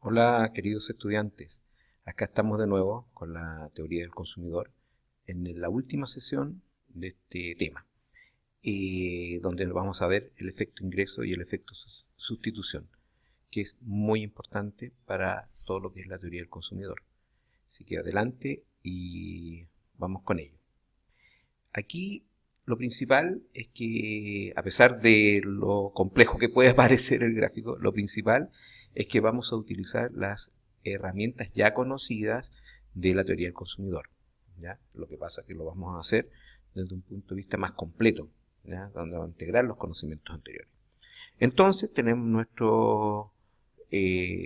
Hola, queridos estudiantes. Acá estamos de nuevo con la teoría del consumidor en la última sesión de este tema, donde vamos a ver el efecto ingreso y el efecto sustitución, que es muy importante para todo lo que es la teoría del consumidor. Así que adelante y vamos con ello. Aquí lo principal es que, a pesar de lo complejo que puede parecer el gráfico, lo principal es que vamos a utilizar las herramientas ya conocidas de la teoría del consumidor, ¿ya? Lo que pasa es que lo vamos a hacer desde un punto de vista más completo, ¿ya? Donde vamos a integrar los conocimientos anteriores. Entonces tenemos nuestro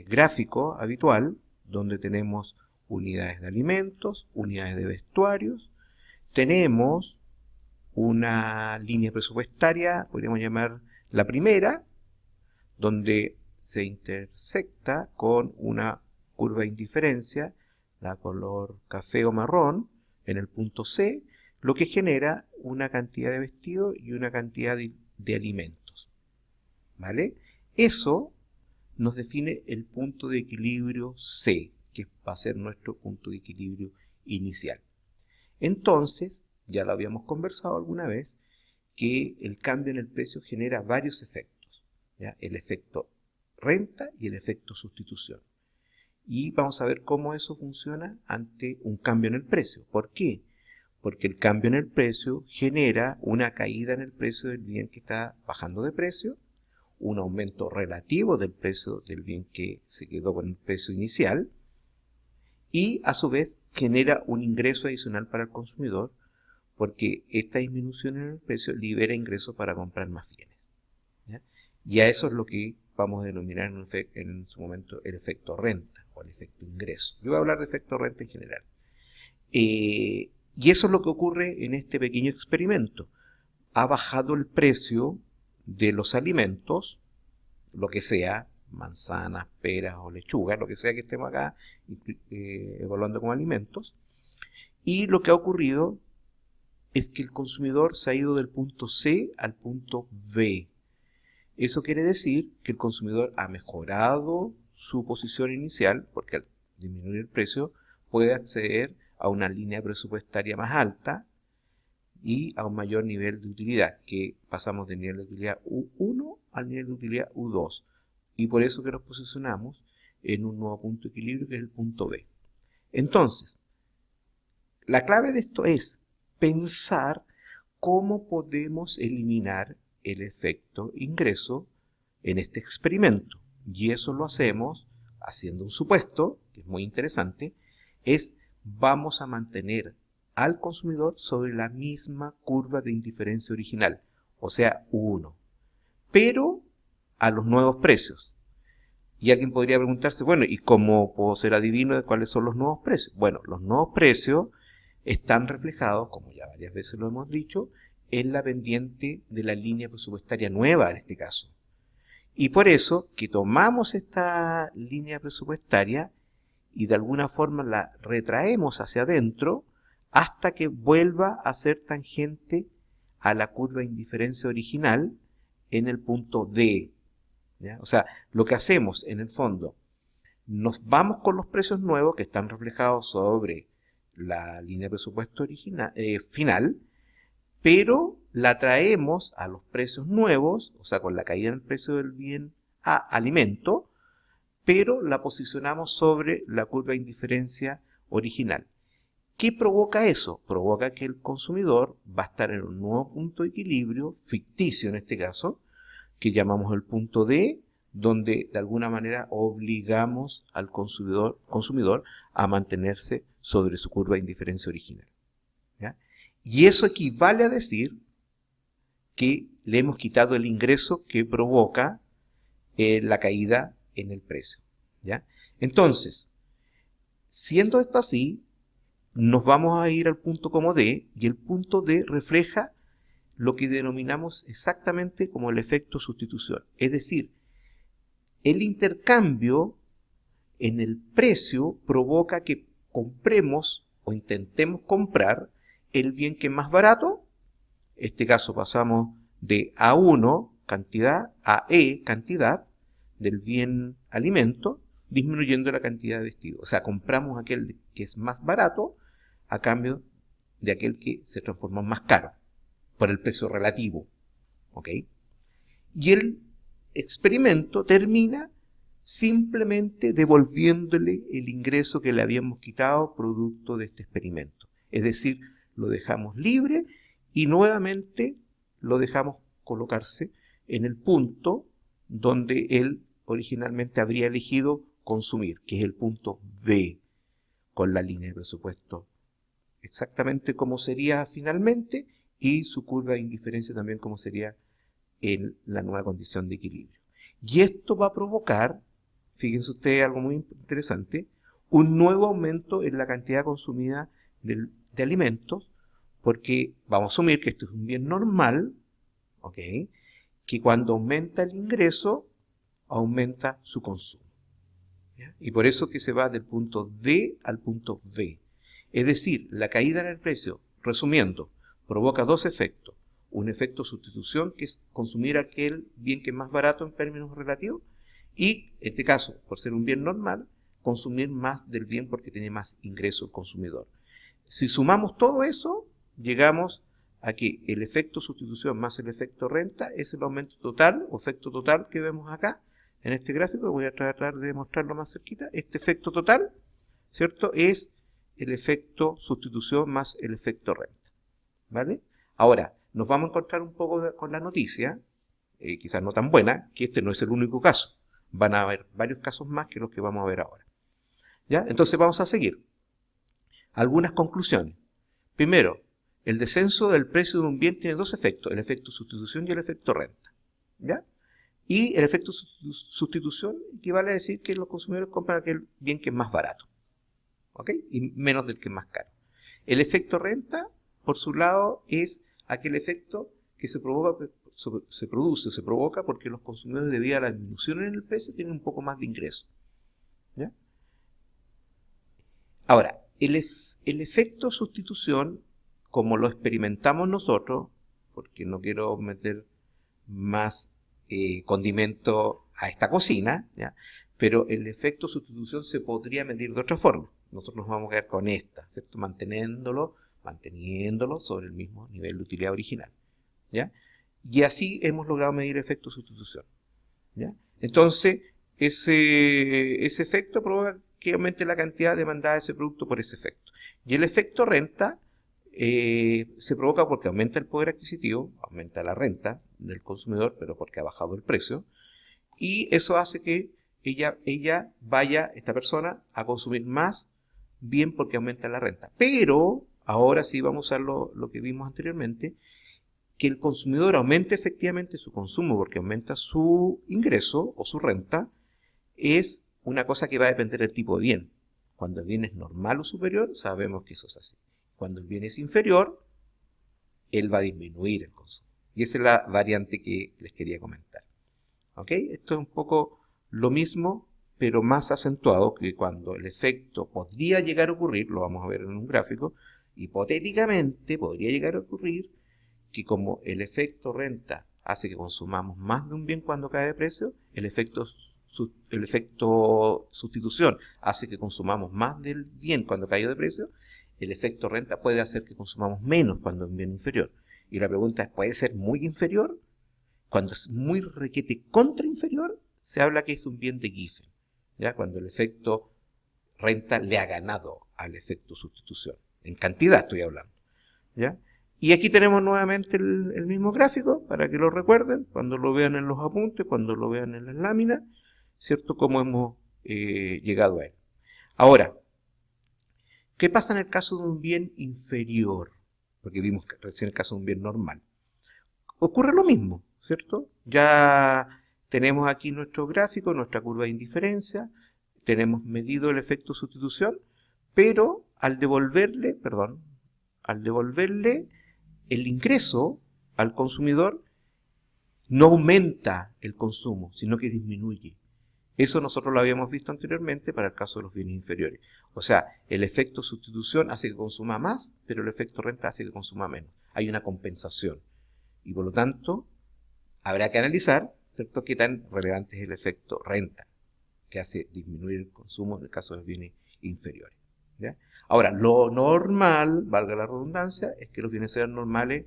gráfico habitual, donde tenemos unidades de alimentos, unidades de vestuarios, tenemos una línea presupuestaria, podríamos llamar la primera, donde se intersecta con una curva de indiferencia, la color café o marrón, en el punto C, lo que genera una cantidad de vestidos y una cantidad de alimentos. ¿Vale? Eso nos define el punto de equilibrio C, que va a ser nuestro punto de equilibrio inicial. Entonces, ya lo habíamos conversado alguna vez, que el cambio en el precio genera varios efectos, ¿ya? El efecto renta y el efecto sustitución. Y vamos a ver cómo eso funciona ante un cambio en el precio. ¿Por qué? Porque el cambio en el precio genera una caída en el precio del bien que está bajando de precio, un aumento relativo del precio del bien que se quedó con el precio inicial, y a su vez genera un ingreso adicional para el consumidor, porque esta disminución en el precio libera ingresos para comprar más bienes, ¿ya? Y a eso es lo que vamos a denominar en su momento el efecto renta o el efecto ingreso. Yo voy a hablar de efecto renta en general. Y eso es lo que ocurre en este pequeño experimento. Ha bajado el precio de los alimentos, lo que sea, manzanas, peras o lechugas, lo que sea que estemos acá evaluando como alimentos, y lo que ha ocurrido es que el consumidor se ha ido del punto C al punto B. Eso quiere decir que el consumidor ha mejorado su posición inicial, porque al disminuir el precio puede acceder a una línea presupuestaria más alta y a un mayor nivel de utilidad, que pasamos del nivel de utilidad U1 al nivel de utilidad U2. Y por eso que nos posicionamos en un nuevo punto de equilibrio, que es el punto B. Entonces, la clave de esto es pensar cómo podemos eliminar el efecto ingreso en este experimento. Y eso lo hacemos haciendo un supuesto, que es muy interesante, es vamos a mantener al consumidor sobre la misma curva de indiferencia original, o sea, U1, pero a los nuevos precios. Y alguien podría preguntarse, bueno, ¿y cómo puedo ser adivino de cuáles son los nuevos precios? Bueno, los nuevos precios están reflejados, como ya varias veces lo hemos dicho, en la pendiente de la línea presupuestaria nueva en este caso. Y por eso que tomamos esta línea presupuestaria y de alguna forma la retraemos hacia adentro hasta que vuelva a ser tangente a la curva de indiferencia original en el punto D, ¿ya? O sea, lo que hacemos en el fondo, nos vamos con los precios nuevos que están reflejados sobre la línea de presupuesto final, pero la traemos a los precios nuevos, o sea, con la caída en el precio del bien a alimento, pero la posicionamos sobre la curva de indiferencia original. ¿Qué provoca eso? Provoca que el consumidor va a estar en un nuevo punto de equilibrio, ficticio en este caso, que llamamos el punto D, donde de alguna manera obligamos al consumidor a mantenerse sobre su curva de indiferencia original, ¿ya? Y eso equivale a decir que le hemos quitado el ingreso que provoca la caída en el precio, ¿ya? Entonces, siendo esto así, nos vamos a ir al punto como D, y el punto D refleja lo que denominamos exactamente como el efecto sustitución. Es decir, el intercambio en el precio provoca que compremos o intentemos comprar el bien que es más barato. En este caso pasamos de A1 cantidad a E cantidad del bien alimento, disminuyendo la cantidad de vestido. O sea, compramos aquel que es más barato a cambio de aquel que se transformó en más caro, por el precio relativo. ¿Ok? Y el experimento termina simplemente devolviéndole el ingreso que le habíamos quitado producto de este experimento. Es decir, lo dejamos libre y nuevamente lo dejamos colocarse en el punto donde él originalmente habría elegido consumir, que es el punto B, con la línea de presupuesto exactamente como sería finalmente y su curva de indiferencia también como sería en la nueva condición de equilibrio. Y esto va a provocar, fíjense ustedes algo muy interesante, un nuevo aumento en la cantidad consumida de alimentos, porque vamos a asumir que esto es un bien normal, ¿ok? Que cuando aumenta el ingreso, aumenta su consumo. ¿Ya? Y por eso que se va del punto D al punto B. Es decir, la caída en el precio, resumiendo, provoca dos efectos. Un efecto sustitución, que es consumir aquel bien que es más barato en términos relativos, y, en este caso, por ser un bien normal, consumir más del bien porque tiene más ingreso el consumidor. Si sumamos todo eso, llegamos a que el efecto sustitución más el efecto renta es el aumento total, o efecto total que vemos acá, en este gráfico. Voy a tratar de mostrarlo más cerquita. Este efecto total, ¿cierto?, es el efecto sustitución más el efecto renta. ¿Vale? Ahora, nos vamos a encontrar un poco con la noticia, quizás no tan buena, que este no es el único caso. Van a haber varios casos más que los que vamos a ver ahora. ¿Ya? Entonces vamos a seguir. Algunas conclusiones. Primero, el descenso del precio de un bien tiene dos efectos, el efecto sustitución y el efecto renta. ¿Ya? Y el efecto sustitución equivale a decir que los consumidores compran aquel bien que es más barato, ¿ok? Y menos del que es más caro. El efecto renta, por su lado, es aquel efecto que se provoca porque los consumidores, debido a la disminución en el precio, tienen un poco más de ingreso. ¿Ya? Ahora, el efecto sustitución, como lo experimentamos nosotros, porque no quiero meter más condimento a esta cocina, ¿ya? Pero el efecto sustitución se podría medir de otra forma. Nosotros nos vamos a quedar con esta, ¿cierto? Manteniéndolo sobre el mismo nivel de utilidad original, ¿ya? Y así hemos logrado medir el efecto sustitución, ¿ya? Entonces, ese efecto provoca que aumente la cantidad demandada de ese producto por ese efecto. Y el efecto renta se provoca porque aumenta el poder adquisitivo, aumenta la renta del consumidor, pero porque ha bajado el precio, y eso hace que ella vaya, esta persona, a consumir más, bien porque aumenta la renta. Pero, ahora sí vamos a usar lo que vimos anteriormente, que el consumidor aumente efectivamente su consumo porque aumenta su ingreso o su renta, es una cosa que va a depender del tipo de bien. Cuando el bien es normal o superior, sabemos que eso es así. Cuando el bien es inferior, él va a disminuir el consumo. Y esa es la variante que les quería comentar. ¿Ok? Esto es un poco lo mismo, pero más acentuado, que cuando el efecto podría llegar a ocurrir, lo vamos a ver en un gráfico, hipotéticamente podría llegar a ocurrir que como el efecto renta hace que consumamos más de un bien cuando cae de precio, el efecto sustitución hace que consumamos más del bien cuando cae de precio, el efecto renta puede hacer que consumamos menos cuando es un bien inferior. Y la pregunta es, ¿puede ser muy inferior? Cuando es muy requete contra inferior, se habla que es un bien de Giffen, ¿ya? Cuando el efecto renta le ha ganado al efecto sustitución. En cantidad estoy hablando, ¿ya? Y aquí tenemos nuevamente el mismo gráfico, para que lo recuerden, cuando lo vean en los apuntes, cuando lo vean en las láminas, ¿cierto? Cómo hemos llegado a él. Ahora, ¿qué pasa en el caso de un bien inferior? Porque vimos que recién el caso de un bien normal. Ocurre lo mismo, ¿cierto? Ya tenemos aquí nuestro gráfico, nuestra curva de indiferencia, tenemos medido el efecto sustitución, pero al devolverle el ingreso al consumidor, no aumenta el consumo, sino que disminuye. Eso nosotros lo habíamos visto anteriormente para el caso de los bienes inferiores. O sea, el efecto sustitución hace que consuma más, pero el efecto renta hace que consuma menos. Hay una compensación. Y por lo tanto, habrá que analizar, ¿cierto?, qué tan relevante es el efecto renta que hace disminuir el consumo en el caso de los bienes inferiores. ¿Ya? Ahora, lo normal, valga la redundancia, es que los bienes sean normales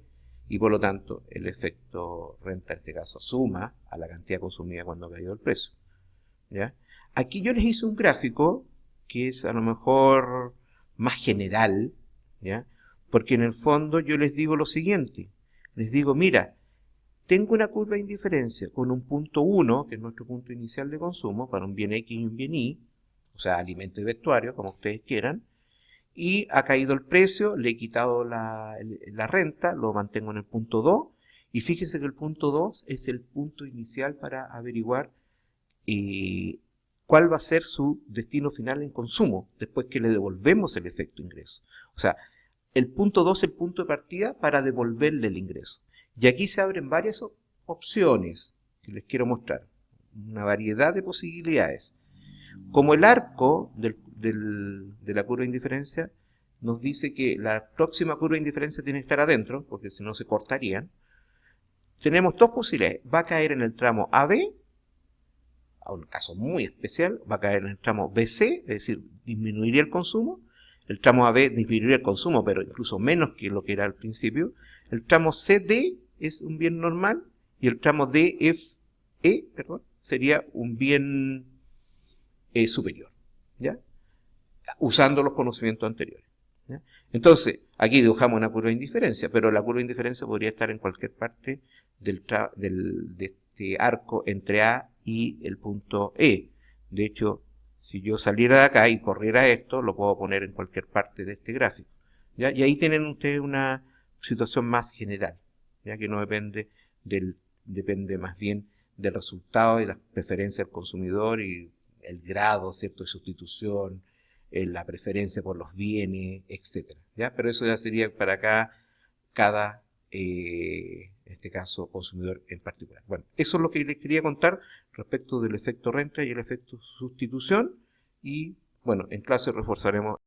y por lo tanto el efecto renta en este caso suma a la cantidad consumida cuando ha caído el precio. ¿Ya? Aquí yo les hice un gráfico que es a lo mejor más general, ¿ya? Porque en el fondo yo les digo lo siguiente, les digo, mira, tengo una curva de indiferencia con un punto 1, que es nuestro punto inicial de consumo, para un bien X y un bien Y, o sea, alimento y vestuario, como ustedes quieran, y ha caído el precio, le he quitado la renta, lo mantengo en el punto 2, y fíjense que el punto 2 es el punto inicial para averiguar cuál va a ser su destino final en consumo, después que le devolvemos el efecto ingreso. O sea, el punto 2 es el punto de partida para devolverle el ingreso. Y aquí se abren varias opciones que les quiero mostrar, una variedad de posibilidades. Como el arco de la curva de indiferencia nos dice que la próxima curva de indiferencia tiene que estar adentro, porque si no se cortarían, tenemos dos posibilidades. Va a caer en el tramo AB, a un caso muy especial, va a caer en el tramo BC, es decir, disminuiría el consumo. El tramo AB disminuiría el consumo, pero incluso menos que lo que era al principio. El tramo CD es un bien normal y el tramo DFE, sería un bien superior, ¿ya? Usando los conocimientos anteriores, ¿ya? Entonces, aquí dibujamos una curva de indiferencia, pero la curva de indiferencia podría estar en cualquier parte de este arco entre A y el punto E. De hecho, si yo saliera de acá y corriera esto, lo puedo poner en cualquier parte de este gráfico, ¿ya? Y ahí tienen ustedes una situación más general, ya que no depende depende más bien del resultado y las preferencias del consumidor y el grado, ¿cierto?, de sustitución, la preferencia por los bienes, etcétera, ¿ya? Pero eso ya sería para cada en este caso, consumidor en particular. Bueno, eso es lo que les quería contar respecto del efecto renta y el efecto sustitución, y bueno, en clase reforzaremos